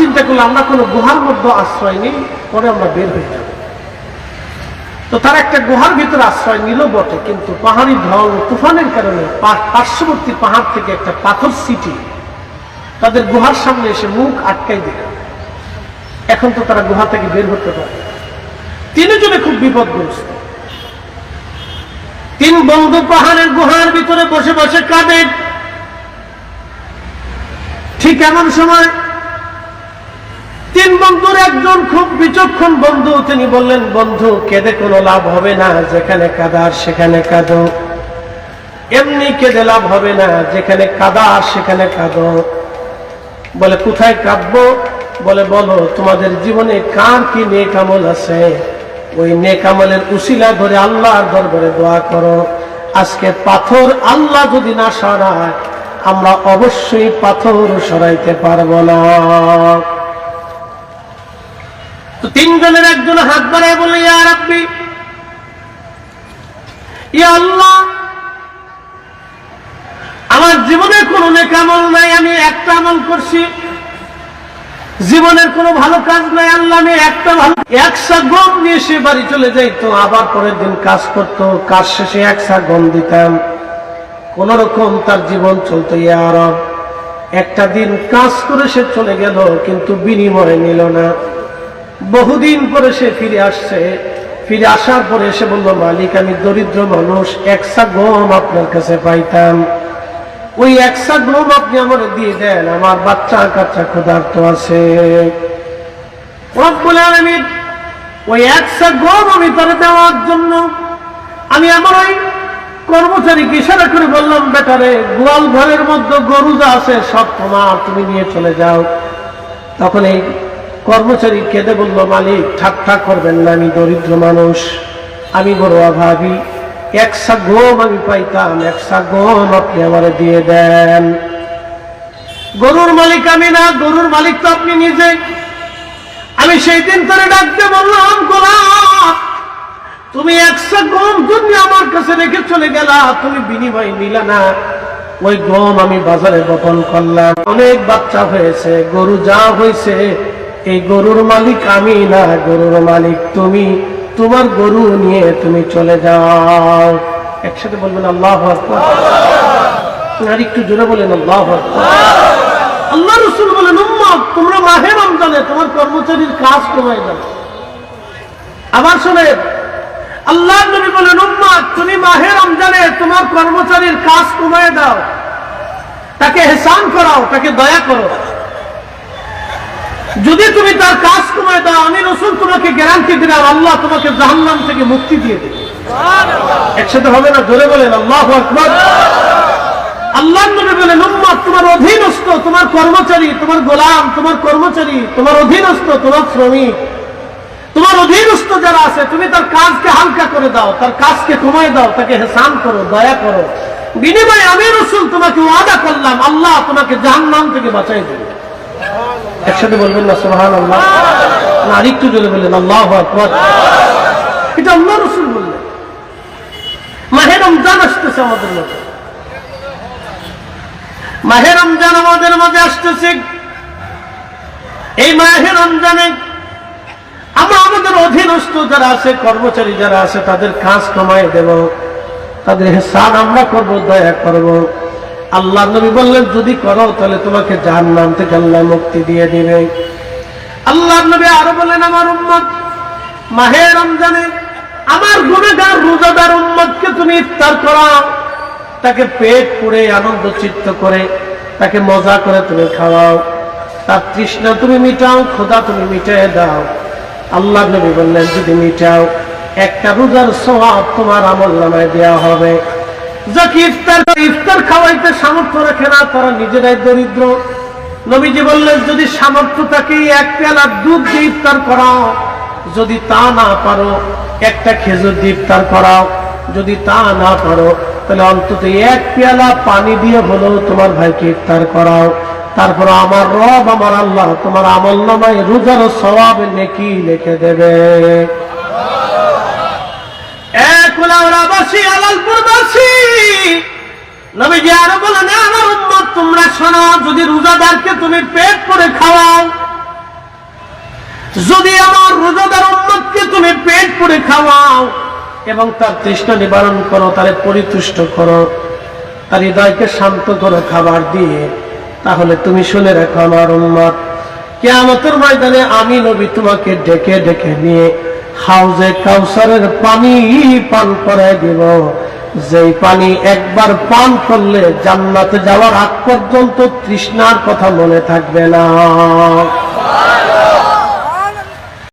চিন্তা করলো আমরা কোনো গুহার মধ্যে আশ্রয় নিই, পরে আমরা বের হয়ে যাব। তো তারা একটা গুহার ভিতরে আশ্রয় নিল বটে, কিন্তু পাহাড়ি ঢল তুফানের কারণে পার্শ্ববর্তী পাহাড় থেকে একটা পাথর সিটি তাদের গুহার সামনে এসে মুখ আটকাই দিল। এখন তো তারা গুহা থেকে বের হতে পারে। তিনজনে খুব বিপদগ্রস্ত। তিন বন্ধু পাহাড়ের গুহার ভিতরে বসে বসে কাঁদে। ঠিক এমন সময় তিন বন্ধুর একজন খুব বিচক্ষণ বন্ধু, তিনি বললেন, বন্ধু কেঁদে কোনো লাভ হবে না, যেখানে কাদার সেখানে কাঁদো। এমনি কেঁদে লাভ হবে না, যেখানে কাদার সেখানে কাঁদো। বলে কোথায় কাঁদবো? বলে বলো তোমাদের জীবনে কার কি নেক আমল আছে, ওই নেক আমলের উসিলা ধরে আল্লাহর দরবারে দোয়া করো। আজকে পাথর আল্লাহ যদি না সরায়, আমরা অবশ্যই পাথর সরাইতে পারবো না। তো তিনজনের একজন হাত বাড়ায় বলে, ইয়া রাব্বি, ইয়া আল্লাহ, আমার জীবনে কোনো নেক আমল নাই, আমি একটা আমল করছি। জীবনের কোনো ভালো কাজ নাই, আল্লাহ আমি একটা ভালো একশা গম নিয়ে সে বাড়ি চলে যাইতো, আবার পরের দিন কাজ করতো, কাজ শেষে একশা গম দিতাম, কোন রকম তার জীবন চলতো। ইয়া রব, একটা দিন কাজ করে সে চলে গেল, কিন্তু বিনিময় নিল না। বহুদিন পরে সে ফিরে আসছে। ফিরে আসার পরে এসে বলল, মালিক আমি দরিদ্র মানুষ, একশা গম আপনার কাছে পাইতাম, ওই একশা গম আপনি আমার দিয়ে দেন, আমার বাচ্চা কাচ্চা ক্ষুধার্ত আছে। রব্বুল আলামিন ওই একশা গম আমি তার দেওয়ার জন্য আমি আমার ওই কর্মচারীকে ইশারা করে বললাম, বেটারে গোয়াল ঘরের মধ্যে গরু যা আছে সব তোমার, তুমি নিয়ে চলে যাও। তখন এই কর্মচারী কেঁদে বলল, মালিক ঠাট্টা করবেন না, আমি দরিদ্র মানুষ, আমি বড় অভাবী, একশা গম আমি পাইতাম, একশা গম আপনি আমারে দিয়ে দেন। গরুর মালিক আমি না, গরুর মালিক তো আপনি নিজে। আমি সেই দিন তারে ডাকতে বললাম, গোলাম তুমি একশা গম তুমি আমার কাছে রেখে চলে গেলা, তুমি বিনিময় নিলা না। ওই গম আমি বাজারে বপন করলাম, অনেক বাচ্চা হয়েছে, গরু যা হয়েছে, এই গরুর মালিক আমি না, গরুর মালিক তুমি। তোমার গরু নিয়ে তুমি চলে যাও। একসাথে বলবেন আল্লাহু আকবার। আর একটু জোরে বলেন আল্লাহু আকবার। আল্লাহ রাসূল বলেন, উম্মত তোমরা মাহে রমজানে তোমার কর্মচারীর কাজ কমায় দাও। আবার শুনেন, আল্লাহ নবী বলেন, উম্মত তুমি মাহে রমজানে তোমার কর্মচারীর কাজ কমায় দাও, তাকে ইহসান করাও, তাকে দয়া করো। যদি তুমি তার কাজ কমায় দাও, আমি রাসূল তোমাকে গ্যারান্টি দিলাম, আল্লাহ তোমাকে জাহান্নাম থেকে মুক্তি দিয়ে দেবে। একসাথে হবে না? জোরে বলেন আল্লাহু আকবার। আল্লাহ নবী বলেন, উম্মত তোমার অধীনস্থ, তোমার কর্মচারী, তোমার গোলাম, তোমার কর্মচারী, তোমার অধীনস্থ, তোমার শ্রমিক, তোমার অধীনস্থ যারা আছে, তুমি তার কাজকে হালকা করে দাও, তার কাজকে কমায় দাও, তাকে ইহসান করো, দয়া করো। বিনিময়ে আমি রাসূল তোমাকে ওয়াদা করলাম, আল্লাহ তোমাকে জাহান্নাম থেকে বাঁচাই দেবে। একসাথে বলবেন না সুবহানাল্লাহ? না আরেকটু জোরে বললেন আল্লাহু আকবার। এটা আল্লাহ রাসূল বললেন। মাহে রমজান আসতেছে আমাদের মধ্যে, মাহে রমজান আমাদের মাঝে আসতেছে। এই মাহে রমজানে আমরা আমাদের অধীনস্থ যারা আছে, কর্মচারী যারা আছে, তাদের কাজ কমায় দেব, তাদের ইহসান আমরা করব, দয়া করব। আল্লাহ নবী বললেন, যদি করো তাহলে তোমাকে জাহান্নাম থেকে আল্লাহ মুক্তি দিয়ে দিবে। আল্লাহ নবী আরো বলেন, আমার উম্মত মাহে রমজানে আমার গুনাহগার রোজাদার উম্মতকে তুমি ইফতার করাও, তাকে পেট পুরে আনন্দ চিত্ত করে, তাকে মজা করে তুমি খাওয়াও, তার তৃষ্ণা তুমি মিটাও, ক্ষুধা তুমি মিটিয়ে দাও। আল্লাহ নবী বললেন, যদি মিটাও, একটা রোজার সওয়াব তোমার আমলনামায় দেওয়া হবে। যাকে ইফতার খাওয়াইতে সামর্থ্য রাখে না, তারা নিজেরাই দরিদ্র। নবীজি বললেন, যদি সামর্থ্য থাকে এক পেয়ালা দুধ দিয়ে ইফতার করাও, যদি তা না পারো একটা খেজুর দিয়ে ইফতার করাও, যদি তা না পারো তাহলে অন্তত এক পেয়ালা পানি দিয়ে হলো তোমার ভাইকে ইফতার করাও। তারপর আমার রব, আমার আল্লাহ তোমার আমলনামায় রোজার সওয়াব নেকি লিখে দেবে। নবীজি আরো বলেন, আমার উম্মত তোমরা শোনো, যদি রোজাদারকে তুমি পেট করে খাওয়াও, যদি আমার রোজাদার উম্মতকে তুমি পেট পুরে খাওয়াও এবং তার তৃষ্ণা নিবারণ করো, তারে পরিতুষ্ট করো, তার হৃদয়কে শান্ত করো খাবার দিয়ে, তাহলে তুমি শুনে রাখো আমার উম্মত, কিয়ামতের ময়দানে আমি নবী তোমাকে ডেকে ডেকে নিয়ে হাউজে কাউসারের পানি পান করায় দিব, যেই পানি একবার পান করলে জান্নাতে যাওয়ার আগ পর্যন্ত তৃষ্ণার কথা মনে থাকবে না।